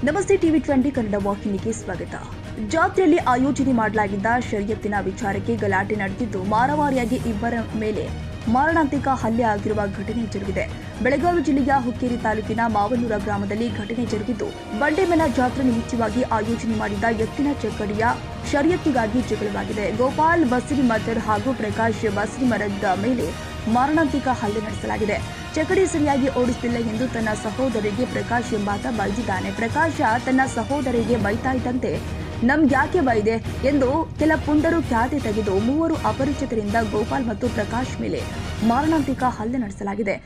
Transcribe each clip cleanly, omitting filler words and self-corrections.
ನಮಸ್ತೆ ಟಿವಿ 20 ಕನ್ನಡ ವಾಹಿನಿಗೆ ಸ್ವಾಗತ. ಜಾತ್ರೆಯಲ್ಲಿ ಆಯೋಜನೆ ಮಾಡಲಾಗಿದ್ದ ಶರಿಯತ್ತಿನ ವಿಚಾರಕ್ಕೆ ಗಲಾಟೆ ನಡೆದಿದ್ದು ಮಾರಾಮಾರಿಯಾಗಿ ಇಬ್ಬರ ಮೇಲೆ ಮಾರಣಾಂತಿಕ ಹಲ್ಲೆ ಆಗಿರುವ ಘಟನೆ ಜರುಗಿದೆ. ಬೆಳಗಾವಿ ಜಿಲ್ಲೆಯ ಹುಕ್ಕೇರಿ ತಾಲೂಕಿನ ಮಾವನೂರ ಗ್ರಾಮದಲ್ಲಿ ಘಟನೆ ಜರುಗಿದ್ದು, ಬಂಡೆಮನ ಜಾತ್ರೆ ನಿಮಿತ್ತವಾಗಿ ಆಯೋಜನೆ ಮಾಡಿದ್ದ ಎತ್ತಿನ ಚಕ್ಕಡಿಯ ಶರಿಯತ್ತಿಗಾಗಿ ಜಗಳವಾಗಿದೆ. ಗೋಪಾಲ್ ಬಸರಿಮಠರ್ ಹಾಗೂ ಪ್ರಕಾಶ್ ಬಸರಿಮಠದ ಮೇಲೆ ಮಾರಣಾಂತಿಕ ಹಲ್ಲೆ ನಡೆಸಲಾಗಿದೆ. ಚಕ್ಕಡಿ ಸರಿಯಾಗಿ ಓಡಿಸುತ್ತಿಲ್ಲ ಎಂದು ತನ್ನ ಸಹೋದರಿಗೆ ಪ್ರಕಾಶ್ ಎಂಬಾತ ಬೈದಿದ್ದಾನೆ. ಪ್ರಕಾಶ ತನ್ನ ಸಹೋದರಿಗೆ ಬೈತಾ ಇದ್ದಂತೆ ನಮ್ಗ್ಯಾಕೆ ಬೈದೆ ಎಂದು ಕೆಲ ಪುಂಡರು ಖ್ಯಾತಿ ತೆಗೆದು ಮೂವರು ಅಪರಿಚಿತರಿಂದ ಗೋಪಾಲ್ ಮತ್ತು ಪ್ರಕಾಶ್ ಮೇಲೆ ಮಾರಣಾಂತಿಕ ಹಲ್ಲೆ ನಡೆಸಲಾಗಿದೆ.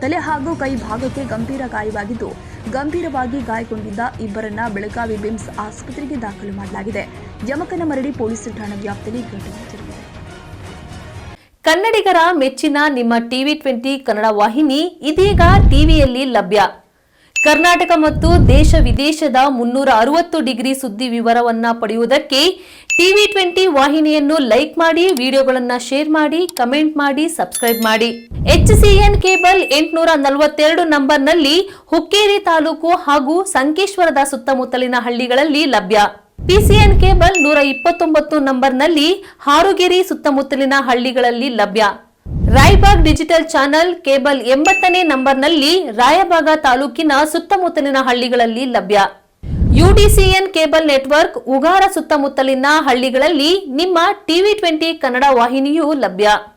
ತಲೆ ಹಾಗೂ ಕೈ ಭಾಗಕ್ಕೆ ಗಂಭೀರ ಗಾಯವಾಗಿದ್ದು, ಗಂಭೀರವಾಗಿ ಗಾಯಗೊಂಡಿದ್ದ ಇಬ್ಬರನ್ನ ಬೆಳಗಾವಿ ಬಿಮ್ಸ್ ಆಸ್ಪತ್ರೆಗೆ ದಾಖಲು ಮಾಡಲಾಗಿದೆ. ಯಮಕನಮರಡಿ ಪೊಲೀಸ್ ಠಾಣಾ ವ್ಯಾಪ್ತಿಯಲ್ಲಿ ಘಟನೆ ಜರುಗಿದೆ. ಕನ್ನಡಿಗರ ಮೆಚ್ಚಿನ ನಿಮ್ಮ ಟಿವಿ 20 ಕನ್ನಡ ವಾಹಿನಿ ಇದೀಗ ಟಿವಿಯಲ್ಲಿ ಲಭ್ಯ. ಕರ್ನಾಟಕ ಮತ್ತು ದೇಶ ವಿದೇಶದ 360 ಡಿಗ್ರಿ ಸುದ್ದಿ ವಿವರವನ್ನ ಪಡೆಯುವುದಕ್ಕೆ ಟಿವಿ 20 ವಾಹಿನಿಯನ್ನು ಲೈಕ್ ಮಾಡಿ, ವಿಡಿಯೋಗಳನ್ನು ಶೇರ್ ಮಾಡಿ, ಕಮೆಂಟ್ ಮಾಡಿ, ಸಬ್ಸ್ಕ್ರೈಬ್ ಮಾಡಿ. HCN ಕೇಬಲ್ 842 ನಂಬರ್ನಲ್ಲಿ ಹುಕ್ಕೇರಿ ತಾಲೂಕು ಹಾಗೂ ಸಂಕೇಶ್ವರದ ಸುತ್ತಮುತ್ತಲಿನ ಹಳ್ಳಿಗಳಲ್ಲಿ ಲಭ್ಯ. PCN ಕೇಬಲ್ 129 ನಂಬರ್ನಲ್ಲಿ ಹಾರುಗೆರೆ ಸುತ್ತಮುತ್ತಲಿನ ಹಳ್ಳಿಗಳಲ್ಲಿ ಲಭ್ಯ. ರಾಯಬಾಗ್ ಡಿಜಿಟಲ್ ಚಾನೆಲ್ ಕೇಬಲ್ 80ನೇ ನಂಬರ್ನಲ್ಲಿ ರಾಯಬಾಗ ತಾಲೂಕಿನ ಸುತ್ತಮುತ್ತಲಿನ ಹಳ್ಳಿಗಳಲ್ಲಿ ಲಭ್ಯ. UDCN ಕೇಬಲ್ ನೆಟ್ವರ್ಕ್ ಉಗಾರ ಸುತ್ತಮುತ್ತಲಿನ ಹಳ್ಳಿಗಳಲ್ಲಿ ನಿಮ್ಮ ಟಿವಿ 20 ಕನ್ನಡ ವಾಹಿನಿಯೂ ಲಭ್ಯ.